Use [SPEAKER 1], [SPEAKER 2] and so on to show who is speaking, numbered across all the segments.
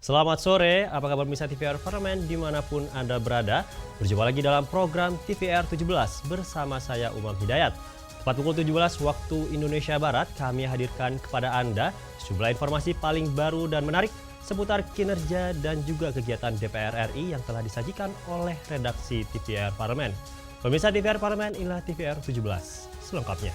[SPEAKER 1] Selamat sore, apa kabar pemirsa TVR Parlemen dimanapun Anda berada. Berjumpa lagi dalam program TVR 17 bersama saya Umam Hidayat. Tepat pukul 17 waktu Indonesia Barat, kami hadirkan kepada Anda sejumlah informasi paling baru dan menarik seputar kinerja dan juga kegiatan DPR RI yang telah disajikan oleh redaksi TVR Parlemen. Pemirsa TVR Parlemen, inilah TVR 17 selengkapnya.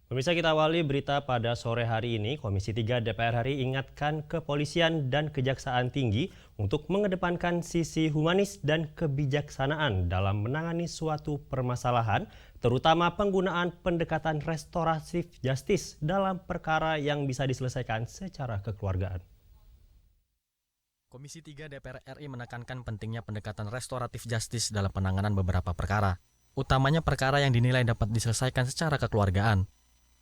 [SPEAKER 1] Pemirsa, kita awali berita pada sore hari ini. Komisi 3 DPR RI ingatkan kepolisian dan kejaksaan tinggi untuk mengedepankan sisi humanis dan kebijaksanaan dalam menangani suatu permasalahan, terutama penggunaan pendekatan restoratif justice dalam perkara yang bisa diselesaikan secara kekeluargaan.
[SPEAKER 2] Komisi 3 DPR RI menekankan pentingnya pendekatan restoratif justice dalam penanganan beberapa perkara, utamanya perkara yang dinilai dapat diselesaikan secara kekeluargaan.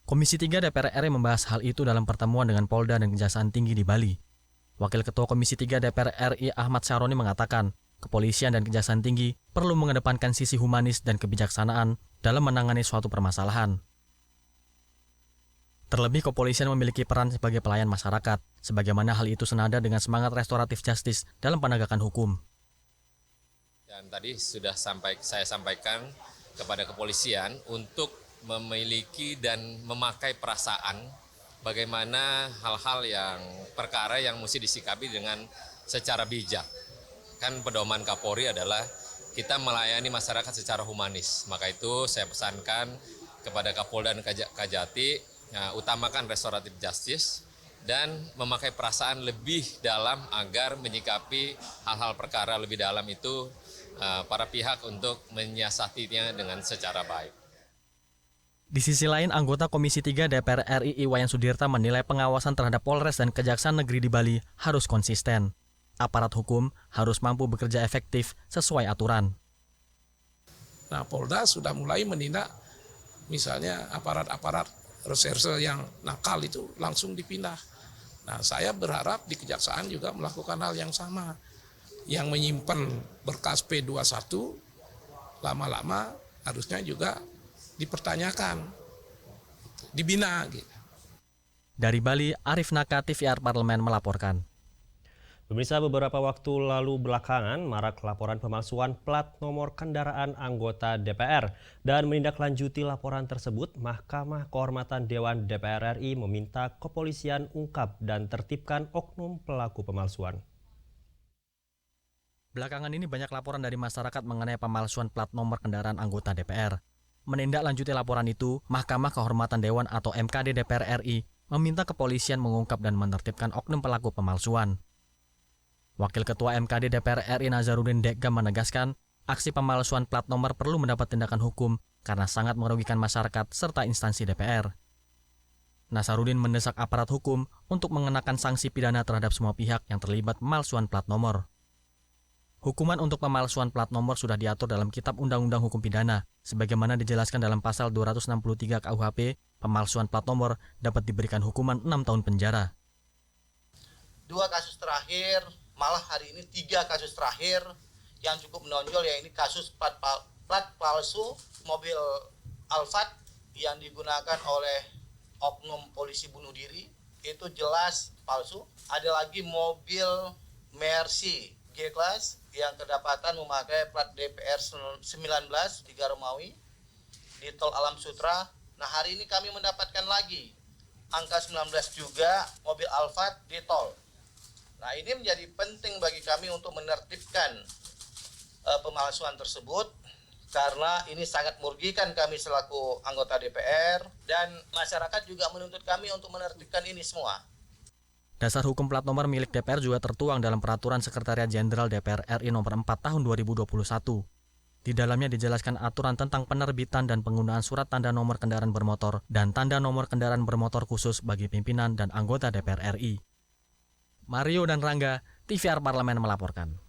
[SPEAKER 2] Komisi 3 DPR RI membahas hal itu dalam pertemuan dengan Polda dan Kejaksaan Tinggi di Bali. Wakil Ketua Komisi 3 DPR RI Ahmad Syaroni mengatakan, kepolisian dan Kejaksaan Tinggi perlu mengedepankan sisi humanis dan kebijaksanaan dalam menangani suatu permasalahan. Terlebih, kepolisian memiliki peran sebagai pelayan masyarakat, sebagaimana hal itu senada dengan semangat restoratif justice dalam penegakan hukum.
[SPEAKER 3] Dan tadi sudah saya sampaikan kepada kepolisian untuk memiliki dan memakai perasaan bagaimana hal-hal yang perkara yang mesti disikapi dengan secara bijak. Kan pedoman Kapolri adalah kita melayani masyarakat secara humanis. Maka itu saya pesankan kepada Kapolda dan Kajati, utamakan restoratif justice dan memakai perasaan lebih dalam agar menyikapi hal-hal perkara lebih dalam itu para pihak untuk menyiasatinya dengan secara baik.
[SPEAKER 2] Di sisi lain, anggota Komisi 3 DPR RI Iwayan Sudirta menilai pengawasan terhadap Polres dan Kejaksaan Negeri di Bali harus konsisten. Aparat hukum harus mampu bekerja efektif sesuai aturan.
[SPEAKER 4] Nah, Polda sudah mulai menindak misalnya aparat-aparat reserse yang nakal itu langsung dipindah. Nah, saya berharap di Kejaksaan juga melakukan hal yang sama. Yang menyimpan berkas P21 lama-lama harusnya juga dipertanyakan, dibina.
[SPEAKER 2] Dari Bali, Arif Naka, TVR Parlemen melaporkan.
[SPEAKER 1] Pemirsa, beberapa waktu lalu belakangan marak laporan pemalsuan plat nomor kendaraan anggota DPR. Dan menindaklanjuti laporan tersebut, Mahkamah Kehormatan Dewan DPR RI meminta kepolisian ungkap dan tertibkan oknum pelaku pemalsuan.
[SPEAKER 2] Belakangan ini banyak laporan dari masyarakat mengenai pemalsuan plat nomor kendaraan anggota DPR. Menindaklanjuti laporan itu, Mahkamah Kehormatan Dewan atau MKD DPR RI meminta kepolisian mengungkap dan menertibkan oknum pelaku pemalsuan. Wakil Ketua MKD DPR RI Nazarudin Dekgam menegaskan, aksi pemalsuan plat nomor perlu mendapat tindakan hukum karena sangat merugikan masyarakat serta instansi DPR. Nazarudin mendesak aparat hukum untuk mengenakan sanksi pidana terhadap semua pihak yang terlibat pemalsuan plat nomor. Hukuman untuk pemalsuan plat nomor sudah diatur dalam Kitab Undang-Undang Hukum Pidana, sebagaimana dijelaskan dalam pasal 263 KUHP, pemalsuan plat nomor dapat diberikan hukuman 6 tahun penjara.
[SPEAKER 5] 2 kasus terakhir, malah hari ini 3 kasus terakhir yang cukup menonjol, ya ini kasus plat palsu mobil Alphard yang digunakan oleh oknum polisi bunuh diri, itu jelas palsu. Ada lagi mobil Mercy G-Class yang kedapatan memakai plat DPR 19 Tiga Romawi di Tol Alam Sutra. Nah, hari ini kami mendapatkan lagi angka 19 juga mobil Alphard di tol. Nah, ini menjadi penting bagi kami untuk menertibkan pemalsuan tersebut karena ini sangat merugikan kami selaku anggota DPR dan masyarakat juga menuntut kami untuk menertibkan ini semua.
[SPEAKER 2] Dasar hukum plat nomor milik DPR juga tertuang dalam Peraturan Sekretariat Jenderal DPR RI Nomor 4 Tahun 2021. Di dalamnya dijelaskan aturan tentang penerbitan dan penggunaan surat tanda nomor kendaraan bermotor dan tanda nomor kendaraan bermotor khusus bagi pimpinan dan anggota DPR RI. Mario dan Rangga, TVR Parlemen melaporkan.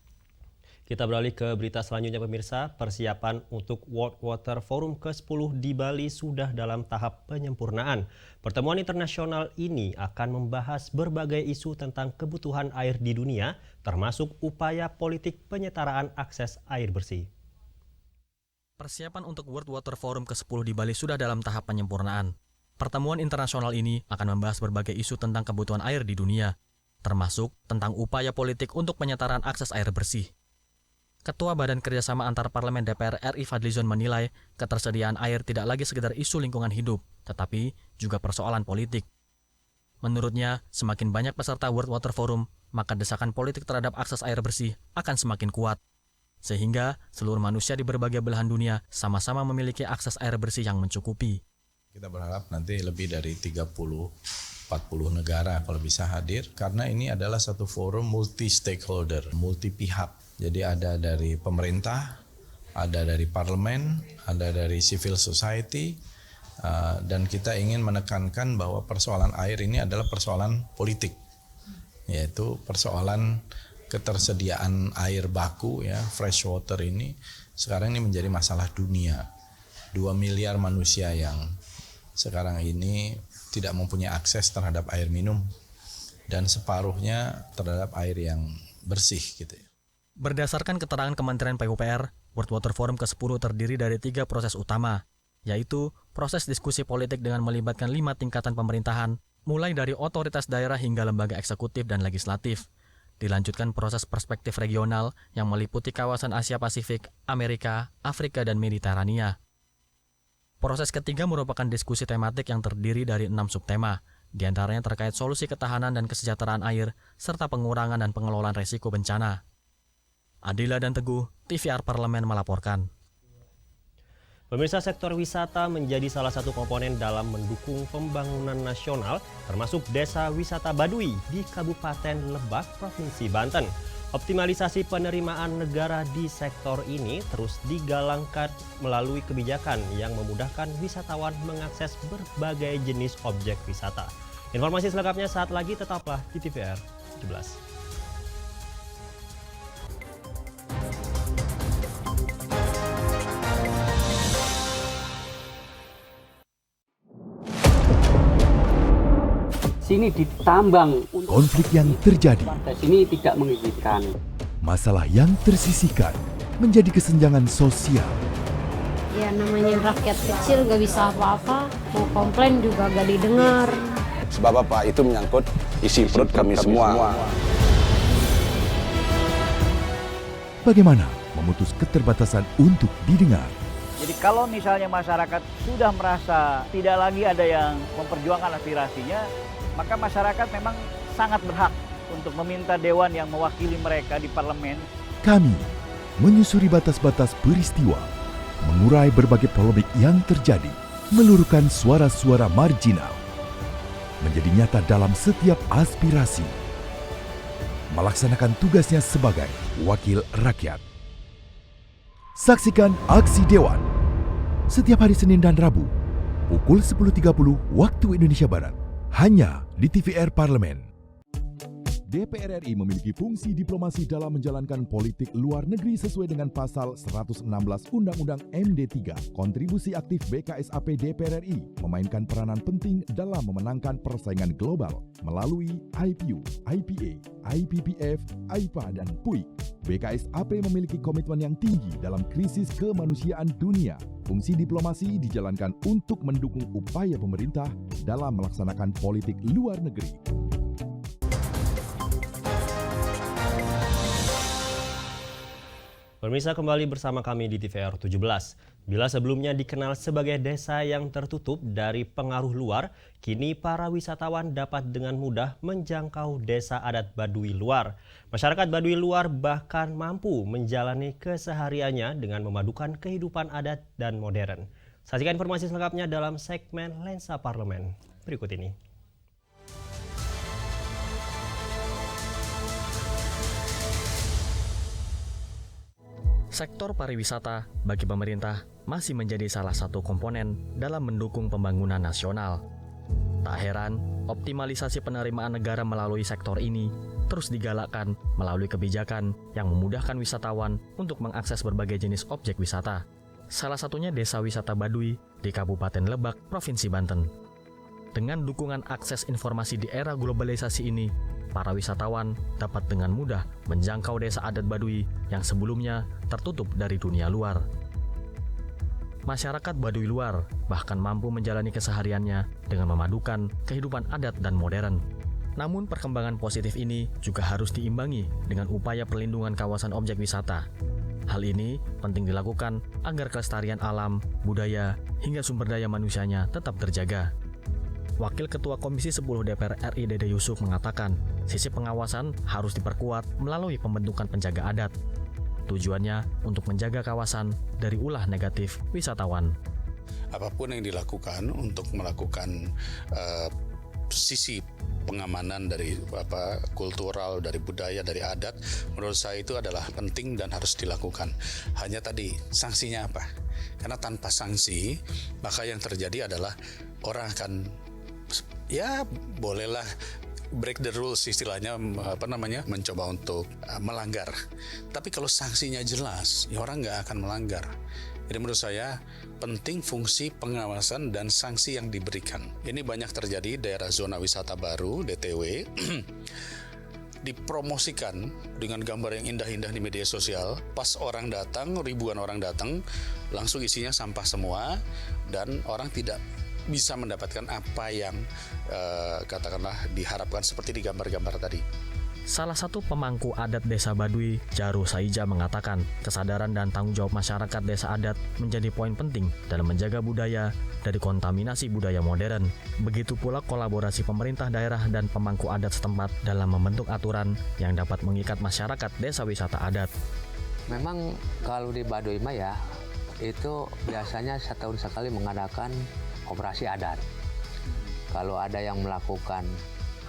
[SPEAKER 1] Kita beralih ke berita selanjutnya pemirsa. Persiapan untuk World Water Forum ke-10 di Bali sudah dalam tahap penyempurnaan. Pertemuan internasional ini akan membahas berbagai isu tentang kebutuhan air di dunia, termasuk upaya politik penyetaraan akses air bersih.
[SPEAKER 2] Persiapan untuk World Water Forum ke-10 di Bali sudah dalam tahap penyempurnaan. Pertemuan internasional ini akan membahas berbagai isu tentang kebutuhan air di dunia, termasuk tentang upaya politik untuk penyetaraan akses air bersih. Ketua Badan Kerjasama Antar Parlemen DPR RI Fadlizon menilai ketersediaan air tidak lagi sekedar isu lingkungan hidup, tetapi juga persoalan politik. Menurutnya, semakin banyak peserta World Water Forum, maka desakan politik terhadap akses air bersih akan semakin kuat. Sehingga seluruh manusia di berbagai belahan dunia sama-sama memiliki akses air bersih yang mencukupi.
[SPEAKER 6] Kita berharap nanti lebih dari 30-40 negara kalau bisa hadir, karena ini adalah satu forum multi-stakeholder, multi-pihak. Jadi ada dari pemerintah, ada dari parlemen, ada dari civil society, dan kita ingin menekankan bahwa persoalan air ini adalah persoalan politik, yaitu persoalan ketersediaan air baku, ya, fresh water ini sekarang ini menjadi masalah dunia. 2 miliar manusia yang sekarang ini tidak mempunyai akses terhadap air minum dan separuhnya terhadap air yang bersih gitu ya.
[SPEAKER 2] Berdasarkan keterangan Kementerian PUPR, World Water Forum ke-10 terdiri dari 3 proses utama, yaitu proses diskusi politik dengan melibatkan 5 tingkatan pemerintahan, mulai dari otoritas daerah hingga lembaga eksekutif dan legislatif. Dilanjutkan proses perspektif regional yang meliputi kawasan Asia Pasifik, Amerika, Afrika, dan Mediterania. Proses ketiga merupakan diskusi tematik yang terdiri dari 6 subtema, diantaranya terkait solusi ketahanan dan kesejahteraan air, serta pengurangan dan pengelolaan resiko bencana. Adila dan Teguh, TVR Parlemen melaporkan.
[SPEAKER 1] Pemirsa, sektor wisata menjadi salah satu komponen dalam mendukung pembangunan nasional, termasuk Desa Wisata Baduy di Kabupaten Lebak, Provinsi Banten. Optimalisasi penerimaan negara di sektor ini terus digalangkan melalui kebijakan yang memudahkan wisatawan mengakses berbagai jenis objek wisata. Informasi selengkapnya saat lagi, tetaplah di TVR 17.
[SPEAKER 7] Sini ditambang.
[SPEAKER 8] Konflik yang terjadi,
[SPEAKER 7] Sini tidak mengizinkan.
[SPEAKER 8] masalah yang tersisihkan menjadi kesenjangan sosial.
[SPEAKER 9] Ya namanya rakyat kecil gak bisa apa-apa, mau komplain juga gak didengar.
[SPEAKER 10] Sebab apa? Itu menyangkut isi perut kami semua.
[SPEAKER 8] Bagaimana memutus keterbatasan untuk didengar?
[SPEAKER 11] Jadi kalau misalnya masyarakat sudah merasa tidak lagi ada yang memperjuangkan aspirasinya, maka masyarakat memang sangat berhak untuk meminta dewan yang mewakili mereka di parlemen.
[SPEAKER 8] Kami menyusuri batas-batas peristiwa, mengurai berbagai polemik yang terjadi, meluruhkan suara-suara marginal, menjadi nyata dalam setiap aspirasi, melaksanakan tugasnya sebagai wakil rakyat. Saksikan Aksi Dewan setiap hari Senin dan Rabu pukul 10.30 waktu Indonesia Barat, hanya di TVR Parlemen. DPR RI memiliki fungsi diplomasi dalam menjalankan politik luar negeri sesuai dengan pasal 116 Undang-Undang MD3. Kontribusi aktif BKSAP DPR RI memainkan peranan penting dalam memenangkan persaingan global melalui IPU, IPA, IPPF, IPA, dan PUIK. BKSAP memiliki komitmen yang tinggi dalam krisis kemanusiaan dunia. Fungsi diplomasi dijalankan untuk mendukung upaya pemerintah dalam melaksanakan politik luar negeri.
[SPEAKER 1] Pemirsa, kembali bersama kami di TVR 17. Bila sebelumnya dikenal sebagai desa yang tertutup dari pengaruh luar, kini para wisatawan dapat dengan mudah menjangkau desa adat Baduy luar. Masyarakat Baduy luar bahkan mampu menjalani kesehariannya dengan memadukan kehidupan adat dan modern. Saksikan informasi selengkapnya dalam segmen Lensa Parlemen berikut ini.
[SPEAKER 2] Sektor pariwisata bagi pemerintah masih menjadi salah satu komponen dalam mendukung pembangunan nasional. Tak heran, optimalisasi penerimaan negara melalui sektor ini terus digalakkan melalui kebijakan yang memudahkan wisatawan untuk mengakses berbagai jenis objek wisata. Salah satunya Desa Wisata Baduy di Kabupaten Lebak, Provinsi Banten. Dengan dukungan akses informasi di era globalisasi ini, para wisatawan dapat dengan mudah menjangkau desa adat Baduy yang sebelumnya tertutup dari dunia luar. masyarakat Baduy luar bahkan mampu menjalani kesehariannya dengan memadukan kehidupan adat dan modern. Namun perkembangan positif ini juga harus diimbangi dengan upaya perlindungan kawasan objek wisata. Hal ini penting dilakukan agar kelestarian alam, budaya, hingga sumber daya manusianya tetap terjaga. Wakil Ketua Komisi 10 DPR RI Dede Yusuf mengatakan, sisi pengawasan harus diperkuat melalui pembentukan penjaga adat. Tujuannya untuk menjaga kawasan dari ulah negatif wisatawan.
[SPEAKER 12] Apapun yang dilakukan untuk melakukan sisi pengamanan dari kultural, dari budaya, dari adat, menurut saya itu adalah penting dan harus dilakukan. Hanya tadi sanksinya apa? Karena tanpa sanksi, maka yang terjadi adalah orang akan bolehlah break the rules, istilahnya mencoba untuk melanggar. Tapi kalau sanksinya jelas, ya orang nggak akan melanggar. Jadi menurut saya penting fungsi pengawasan dan sanksi yang diberikan. Ini banyak terjadi daerah zona wisata baru (DTW) dipromosikan dengan gambar yang indah-indah di media sosial. Pas orang datang, ribuan orang datang, langsung isinya sampah semua dan orang tidak bisa mendapatkan apa yang katakanlah diharapkan seperti di gambar-gambar tadi.
[SPEAKER 2] Salah satu pemangku adat Desa Baduy, Jaru Saija mengatakan, kesadaran dan tanggung jawab masyarakat desa adat menjadi poin penting dalam menjaga budaya dari kontaminasi budaya modern. Begitu pula kolaborasi pemerintah daerah dan pemangku adat setempat dalam membentuk aturan yang dapat mengikat masyarakat desa wisata adat.
[SPEAKER 13] Memang kalau di Baduy mah itu biasanya setahun sekali mengadakan operasi adat. Kalau ada yang melakukan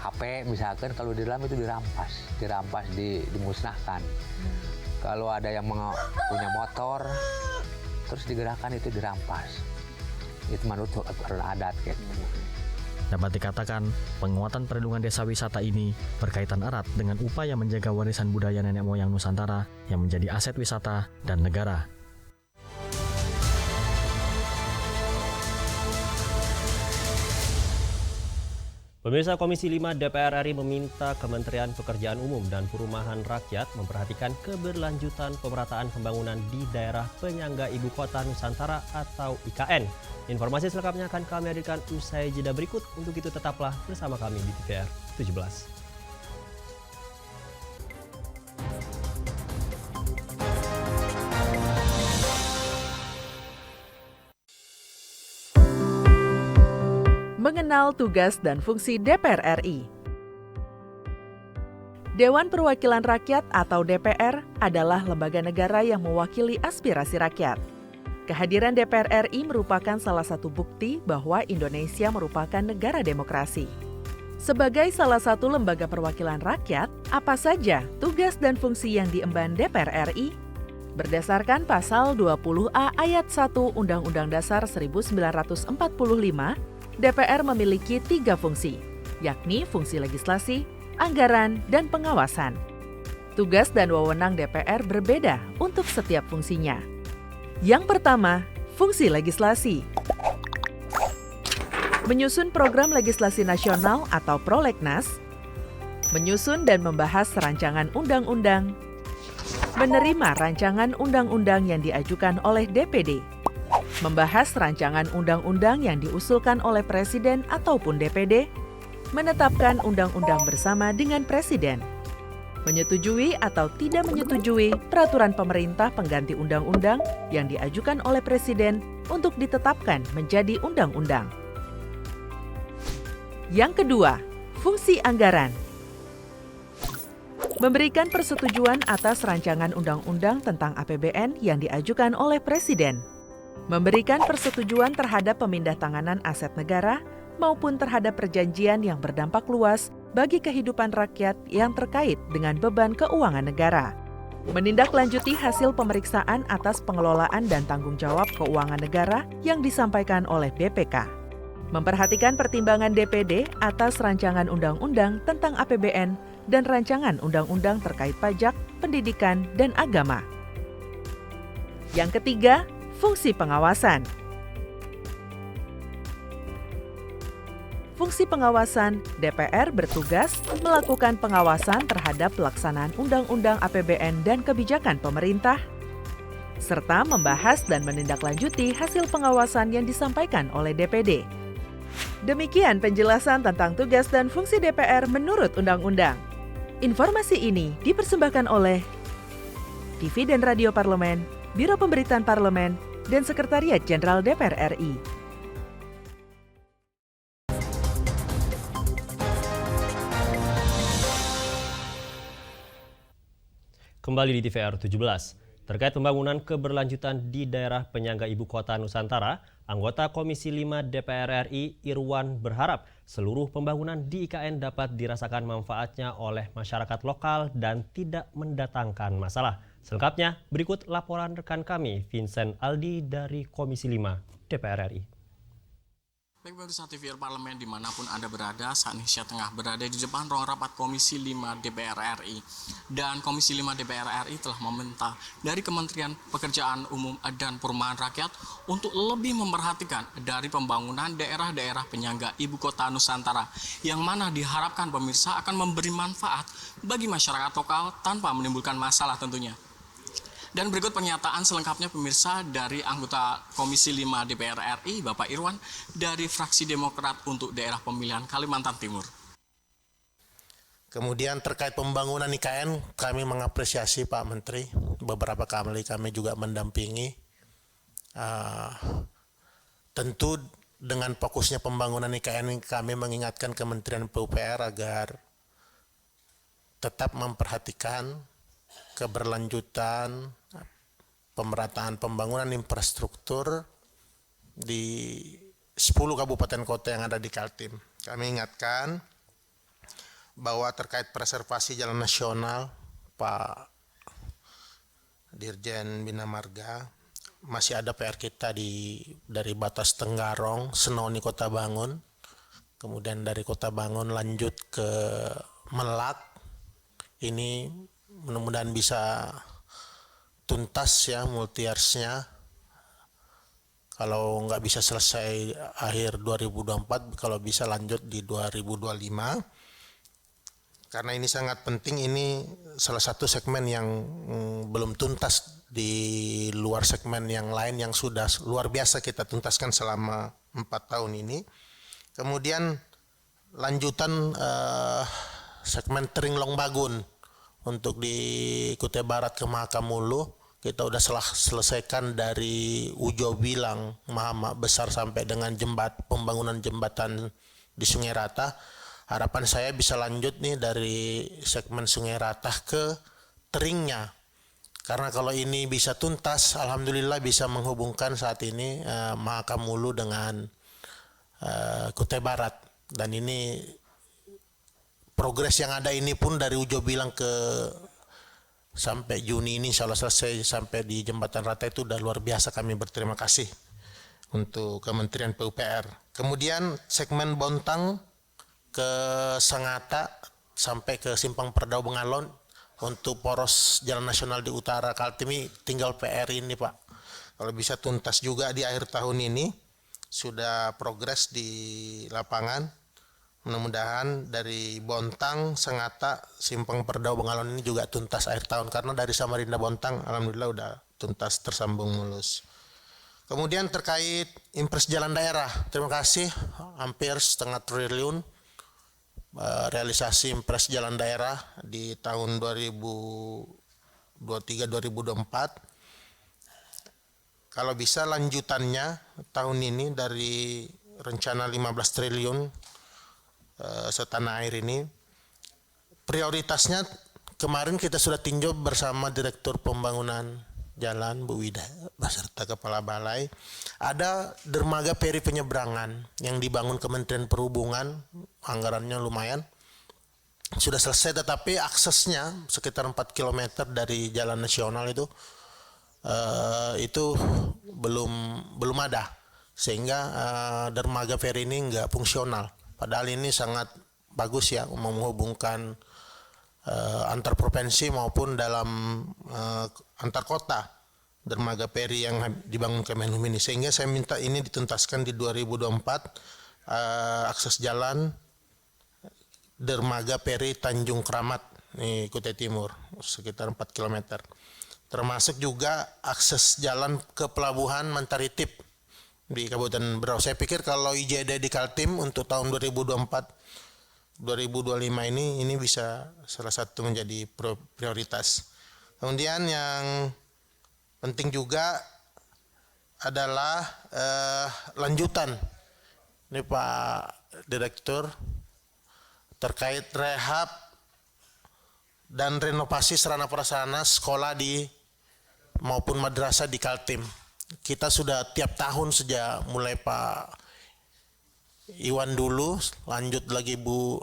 [SPEAKER 13] HP misalkan, kalau di dalam itu dirampas, dimusnahkan. Kalau ada yang punya motor, terus digerakkan itu dirampas. Itu menurut aturan adat gitu.
[SPEAKER 2] Dapat dikatakan, penguatan perlindungan desa wisata ini berkaitan erat dengan upaya menjaga warisan budaya nenek moyang Nusantara yang menjadi aset wisata dan negara.
[SPEAKER 1] Pemirsa, Komisi 5 DPR RI meminta Kementerian Pekerjaan Umum dan Perumahan Rakyat memperhatikan keberlanjutan pemerataan pembangunan di daerah penyangga Ibu Kota Nusantara atau IKN. Informasi selengkapnya akan kami hadirkan usai jeda berikut. Untuk itu tetaplah bersama kami di TVR 17.
[SPEAKER 14] Mengenal tugas dan fungsi DPR RI. Dewan Perwakilan Rakyat atau DPR adalah lembaga negara yang mewakili aspirasi rakyat. Kehadiran DPR RI merupakan salah satu bukti bahwa Indonesia merupakan negara demokrasi. Sebagai salah satu lembaga perwakilan rakyat, apa saja tugas dan fungsi yang diemban DPR RI? Berdasarkan pasal 20A ayat 1 Undang-Undang Dasar 1945, DPR memiliki 3 fungsi, yakni fungsi legislasi, anggaran, dan pengawasan. Tugas dan wewenang DPR berbeda untuk setiap fungsinya. Yang pertama, fungsi legislasi. Menyusun program legislasi nasional atau prolegnas, menyusun dan membahas rancangan undang-undang, menerima rancangan undang-undang yang diajukan oleh DPD, membahas rancangan undang-undang yang diusulkan oleh Presiden ataupun DPD, menetapkan undang-undang bersama dengan Presiden, menyetujui atau tidak menyetujui peraturan pemerintah pengganti undang-undang yang diajukan oleh Presiden untuk ditetapkan menjadi undang-undang. Yang kedua, fungsi anggaran. Memberikan persetujuan atas rancangan undang-undang tentang APBN yang diajukan oleh Presiden. Memberikan persetujuan terhadap pemindahntanganan aset negara maupun terhadap perjanjian yang berdampak luas bagi kehidupan rakyat yang terkait dengan beban keuangan negara. Menindaklanjuti hasil pemeriksaan atas pengelolaan dan tanggung jawab keuangan negara yang disampaikan oleh BPK. Memperhatikan pertimbangan DPD atas rancangan undang-undang tentang APBN dan rancangan undang-undang terkait pajak, pendidikan, dan agama. Yang ketiga, fungsi pengawasan. Fungsi pengawasan, DPR bertugas melakukan pengawasan terhadap pelaksanaan Undang-Undang APBN dan kebijakan pemerintah, serta membahas dan menindaklanjuti hasil pengawasan yang disampaikan oleh DPD. Demikian penjelasan tentang tugas dan fungsi DPR menurut Undang-Undang. Informasi ini dipersembahkan oleh TV dan Radio Parlemen, Biro Pemberitaan Parlemen, dan Sekretariat Jenderal DPR RI.
[SPEAKER 1] Kembali di TVR 17. Terkait pembangunan keberlanjutan di daerah penyangga Ibu Kota Nusantara, anggota Komisi 5 DPR RI Irwan berharap seluruh pembangunan di IKN dapat dirasakan manfaatnya oleh masyarakat lokal dan tidak mendatangkan masalah. Selengkapnya berikut laporan rekan kami Vincent Aldi dari Komisi 5 DPR RI.
[SPEAKER 2] Baik pemirsa TVR Parlemen dimanapun Anda berada, saat ini saya tengah berada di depan ruang rapat Komisi 5 DPR RI. Dan Komisi 5 DPR RI telah meminta dari Kementerian Pekerjaan Umum dan Perumahan Rakyat untuk lebih memperhatikan dari pembangunan daerah-daerah penyangga Ibu Kota Nusantara, yang mana diharapkan pemirsa akan memberi manfaat bagi masyarakat lokal tanpa menimbulkan masalah tentunya. Dan berikut pernyataan selengkapnya pemirsa dari anggota Komisi 5 DPR RI, Bapak Irwan, dari fraksi Demokrat untuk daerah pemilihan Kalimantan Timur.
[SPEAKER 15] Kemudian terkait pembangunan IKN, kami mengapresiasi Pak Menteri. Beberapa kali kami juga mendampingi. Tentu dengan fokusnya pembangunan IKN, kami mengingatkan Kementerian PUPR agar tetap memperhatikan keberlanjutan pemerataan pembangunan infrastruktur di 10 kabupaten kota yang ada di Kaltim. Kami ingatkan bahwa terkait preservasi jalan nasional, Pak Dirjen Bina Marga, masih ada PR kita dari batas Tenggarong, Senoni, Kota Bangun, kemudian dari Kota Bangun lanjut ke Melak. Ini mudah-mudahan bisa tuntas ya multi-years-nya. Kalau nggak bisa selesai akhir 2024, kalau bisa lanjut di 2025. Karena ini sangat penting, ini salah satu segmen yang belum tuntas di luar segmen yang lain yang sudah luar biasa kita tuntaskan selama 4 tahun ini. Kemudian lanjutan segmen Teringlong Bagun. Untuk di Kutai Barat ke Mahakamulu, kita udah selesaikan dari Ujo Bilang, Mahamak Besar sampai dengan pembangunan jembatan di Sungai Ratah. Harapan saya bisa lanjut nih dari segmen Sungai Ratah ke Teringnya. Karena kalau ini bisa tuntas, alhamdulillah bisa menghubungkan saat ini Mahakamulu dengan Kutai Barat. Dan ini progres yang ada ini pun dari Ujo Bilang sampai Juni ini insya Allah selesai sampai di Jembatan Rata, itu udah luar biasa. Kami berterima kasih untuk Kementerian PUPR. Kemudian segmen Bontang ke Sangatta sampai ke Simpang Perdau Bengalon untuk poros jalan nasional di utara Kaltim ini tinggal PR ini Pak. Kalau bisa tuntas juga di akhir tahun ini, sudah progres di lapangan. Mudah-mudahan dari Bontang, Sangatta, Simpang Perdau, Bengalon ini juga tuntas akhir tahun. Karena dari Samarinda Bontang, alhamdulillah udah tuntas tersambung mulus. Kemudian terkait impres jalan daerah, terima kasih hampir 0,5 triliun realisasi impres jalan daerah di tahun 2023-2024. Kalau bisa lanjutannya tahun ini dari rencana 15 triliun setanah air ini, prioritasnya kemarin kita sudah tinjau bersama Direktur Pembangunan Jalan Bu Wida beserta Kepala Balai. Ada dermaga peri penyeberangan yang dibangun Kementerian Perhubungan, anggarannya lumayan, sudah selesai, tetapi aksesnya sekitar 4 km dari jalan nasional itu belum ada, sehingga dermaga peri ini nggak fungsional. Padahal ini sangat bagus ya menghubungkan antar provinsi maupun dalam antar kota, dermaga peri yang dibangun Kemenhub ini. Sehingga saya minta ini dituntaskan di 2024, akses jalan dermaga peri Tanjung Kramat nih Kutai Timur sekitar 4 km. termasuk juga akses jalan ke pelabuhan Mantaritip di Kabupaten Berau. Saya pikir kalau IJD di Kaltim untuk tahun 2024-2025 ini bisa salah satu menjadi prioritas. Kemudian yang penting juga adalah lanjutan. Ini Pak Direktur terkait rehab dan renovasi sarana prasarana sekolah maupun madrasah di Kaltim. Kita sudah tiap tahun sejak mulai Pak Iwan dulu, lanjut lagi Bu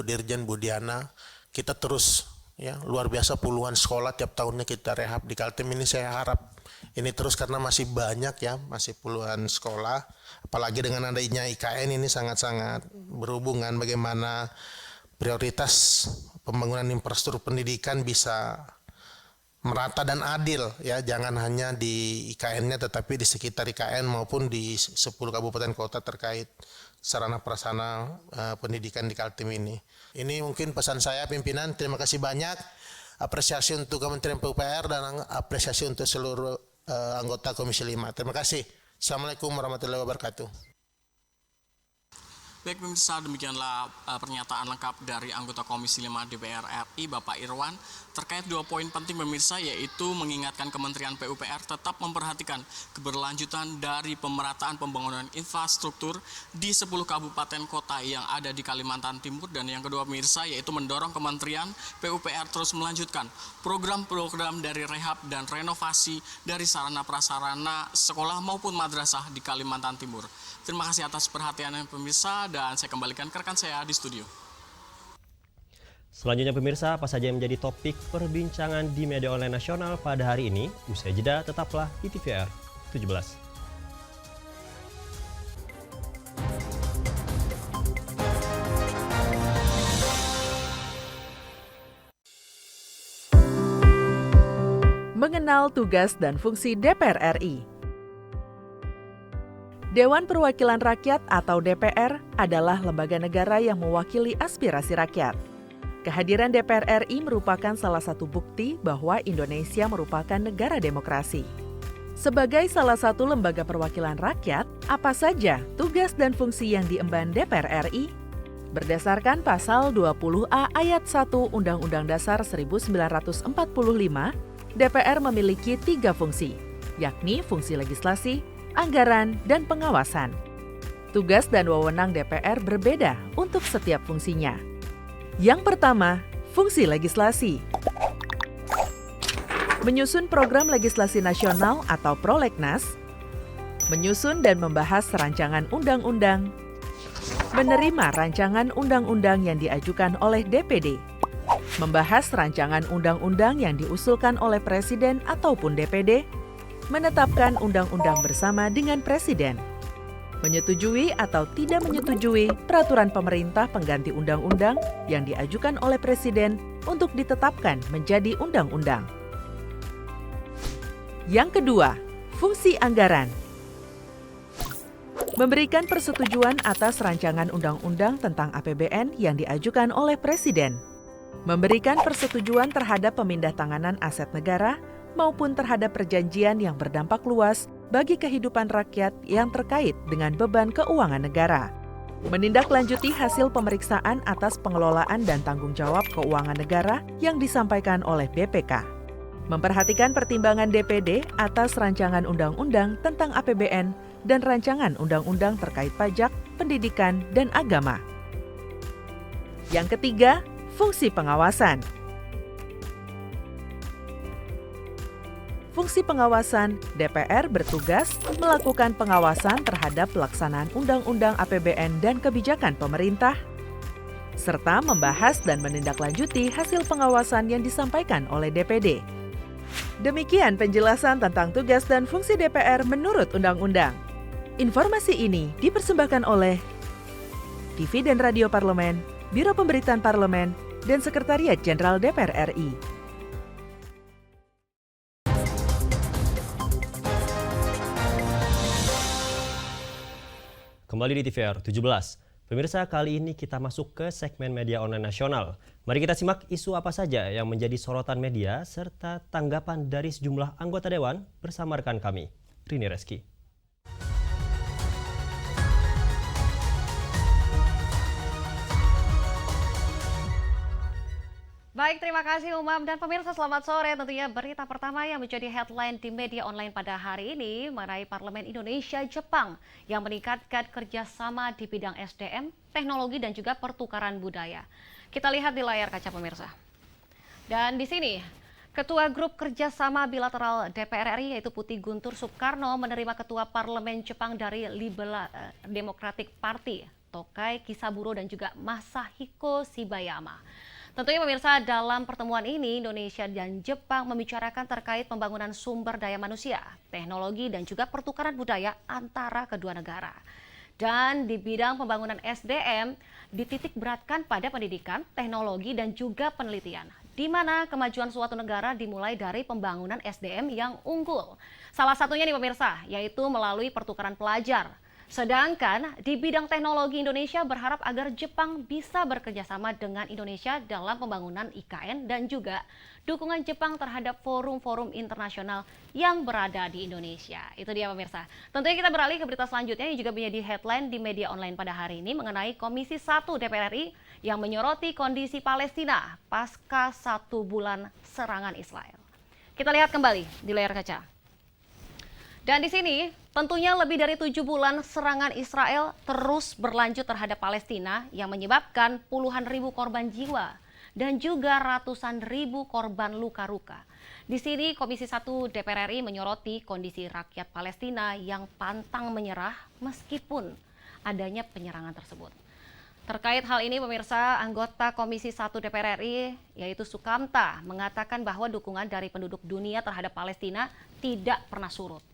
[SPEAKER 15] Dirjen Bu Diana, kita terus ya luar biasa puluhan sekolah tiap tahunnya kita rehab di Kaltim. Ini saya harap ini terus karena masih banyak ya, masih puluhan sekolah. Apalagi dengan adanya IKN ini sangat-sangat berhubungan bagaimana prioritas pembangunan infrastruktur pendidikan bisa merata dan adil ya, jangan hanya di IKN-nya tetapi di sekitar IKN maupun di 10 kabupaten kota terkait sarana prasarana pendidikan di Kaltim ini. Ini mungkin pesan saya pimpinan, terima kasih banyak. Apresiasi untuk Kementerian PUPR dan apresiasi untuk seluruh anggota Komisi 5. Terima kasih. Assalamualaikum warahmatullahi wabarakatuh.
[SPEAKER 2] Baik pemirsa, demikianlah pernyataan lengkap dari anggota Komisi 5 DPR RI, Bapak Irwan, terkait 2 poin penting pemirsa, yaitu mengingatkan Kementerian PUPR tetap memperhatikan keberlanjutan dari pemerataan pembangunan infrastruktur di 10 kabupaten kota yang ada di Kalimantan Timur, dan yang kedua pemirsa, yaitu mendorong Kementerian PUPR terus melanjutkan program-program dari rehab dan renovasi dari sarana prasarana sekolah maupun madrasah di Kalimantan Timur. Terima kasih atas perhatiannya pemirsa, dan saya kembalikan ke rekan saya di studio.
[SPEAKER 1] Selanjutnya pemirsa, apa saja yang menjadi topik perbincangan di media online nasional pada hari ini? Usai jeda, tetaplah di TVR 17.
[SPEAKER 14] Mengenal tugas dan fungsi DPR RI. Dewan Perwakilan Rakyat atau DPR adalah lembaga negara yang mewakili aspirasi rakyat. Kehadiran DPR RI merupakan salah satu bukti bahwa Indonesia merupakan negara demokrasi. Sebagai salah satu lembaga perwakilan rakyat, apa saja tugas dan fungsi yang diemban DPR RI? Berdasarkan pasal 20A ayat 1 Undang-Undang Dasar 1945, DPR memiliki 3 fungsi, yakni fungsi legislasi, anggaran, dan pengawasan. Tugas dan wewenang DPR berbeda untuk setiap fungsinya. Yang pertama, fungsi legislasi. Menyusun program legislasi nasional atau prolegnas, menyusun dan membahas rancangan undang-undang, menerima rancangan undang-undang yang diajukan oleh DPD, membahas rancangan undang-undang yang diusulkan oleh Presiden ataupun DPD, menetapkan undang-undang bersama dengan Presiden, menyetujui atau tidak menyetujui peraturan pemerintah pengganti undang-undang yang diajukan oleh Presiden untuk ditetapkan menjadi undang-undang. Yang kedua, fungsi anggaran. Memberikan persetujuan atas rancangan undang-undang tentang APBN yang diajukan oleh Presiden. Memberikan persetujuan terhadap pemindah-tanganan aset negara maupun terhadap perjanjian yang berdampak luas bagi kehidupan rakyat yang terkait dengan beban keuangan negara. Menindaklanjuti hasil pemeriksaan atas pengelolaan dan tanggung jawab keuangan negara yang disampaikan oleh BPK. Memperhatikan pertimbangan DPD atas rancangan undang-undang tentang APBN dan rancangan undang-undang terkait pajak, pendidikan, dan agama. Yang ketiga, fungsi pengawasan. Fungsi pengawasan, DPR bertugas melakukan pengawasan terhadap pelaksanaan Undang-Undang APBN dan kebijakan pemerintah, serta membahas dan menindaklanjuti hasil pengawasan yang disampaikan oleh DPD. Demikian penjelasan tentang tugas dan fungsi DPR menurut Undang-Undang. Informasi ini dipersembahkan oleh TV dan Radio Parlemen, Biro Pemberitaan Parlemen, dan Sekretariat Jenderal DPR RI.
[SPEAKER 1] Kembali di TVR 17. Pemirsa, kali ini kita masuk ke segmen media online nasional. Mari kita simak isu apa saja yang menjadi sorotan media serta tanggapan dari sejumlah anggota Dewan bersama rekan kami, Rini Reski.
[SPEAKER 16] Baik, terima kasih Umam dan pemirsa, selamat sore. Tentunya berita pertama yang menjadi headline di media online pada hari ini mengenai Parlemen Indonesia-Jepang yang meningkatkan kerjasama di bidang SDM, teknologi dan juga pertukaran budaya. Kita lihat di layar kaca pemirsa. Dan di sini, Ketua Grup Kerjasama Bilateral DPR RI yaitu Putih Guntur Soekarno menerima Ketua Parlemen Jepang dari Liberal Democratic Party, Tokai Kisaburo dan juga Masahiko Shibayama. Tentunya pemirsa, dalam pertemuan ini Indonesia dan Jepang membicarakan terkait pembangunan sumber daya manusia, teknologi dan juga pertukaran budaya antara kedua negara. Dan di bidang pembangunan SDM dititik beratkan pada pendidikan, teknologi dan juga penelitian, di mana kemajuan suatu negara dimulai dari pembangunan SDM yang unggul. Salah satunya nih pemirsa, yaitu melalui pertukaran pelajar. Sedangkan di bidang teknologi Indonesia berharap agar Jepang bisa bekerjasama dengan Indonesia dalam pembangunan IKN dan juga dukungan Jepang terhadap forum-forum internasional yang berada di Indonesia. Itu dia pemirsa. Tentunya kita beralih ke berita selanjutnya yang juga menjadi headline di media online pada hari ini mengenai Komisi 1 DPR RI yang menyoroti kondisi Palestina pasca 1 bulan serangan Israel. Kita lihat kembali di layar kaca. Dan di sini tentunya lebih dari 7 bulan serangan Israel terus berlanjut terhadap Palestina yang menyebabkan puluhan ribu korban jiwa dan juga ratusan ribu korban luka-luka. Di sini Komisi 1 DPR RI menyoroti kondisi rakyat Palestina yang pantang menyerah meskipun adanya penyerangan tersebut. Terkait hal ini pemirsa, anggota Komisi 1 DPR RI yaitu Sukamta mengatakan bahwa dukungan dari penduduk dunia terhadap Palestina tidak pernah surut.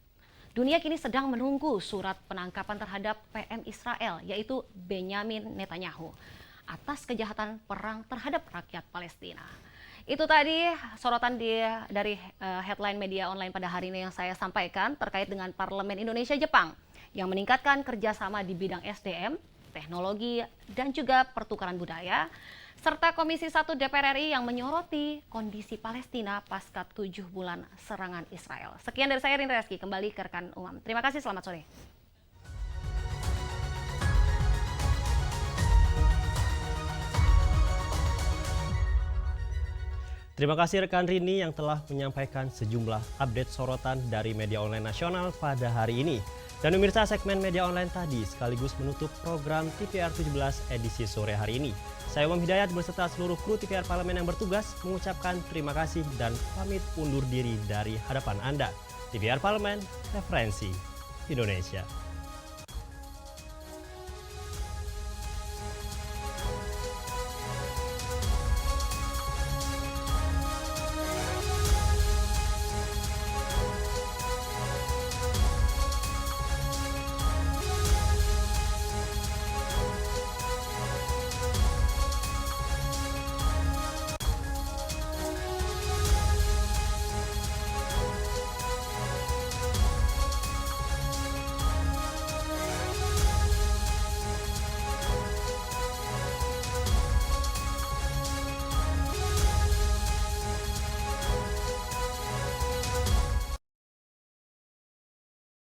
[SPEAKER 16] Dunia kini sedang menunggu surat penangkapan terhadap PM Israel, yaitu Benyamin Netanyahu, atas kejahatan perang terhadap rakyat Palestina. Itu tadi sorotan dari headline media online pada hari ini yang saya sampaikan terkait dengan Parlemen Indonesia-Jepang yang meningkatkan kerjasama di bidang SDM, teknologi, dan juga pertukaran budaya, serta Komisi 1 DPR RI yang menyoroti kondisi Palestina pasca 7 bulan serangan Israel. Sekian dari saya, Rini Reski. Kembali ke rekan Umam. Terima kasih, selamat sore.
[SPEAKER 1] Terima kasih rekan Rini yang telah menyampaikan sejumlah update sorotan dari media online nasional pada hari ini. Dan pemirsa, segmen media online tadi sekaligus menutup program TVR 17 edisi sore hari ini. Saya Umam Hidayat beserta seluruh kru TVR Parlemen yang bertugas mengucapkan terima kasih dan pamit undur diri dari hadapan Anda. TVR Parlemen, referensi Indonesia.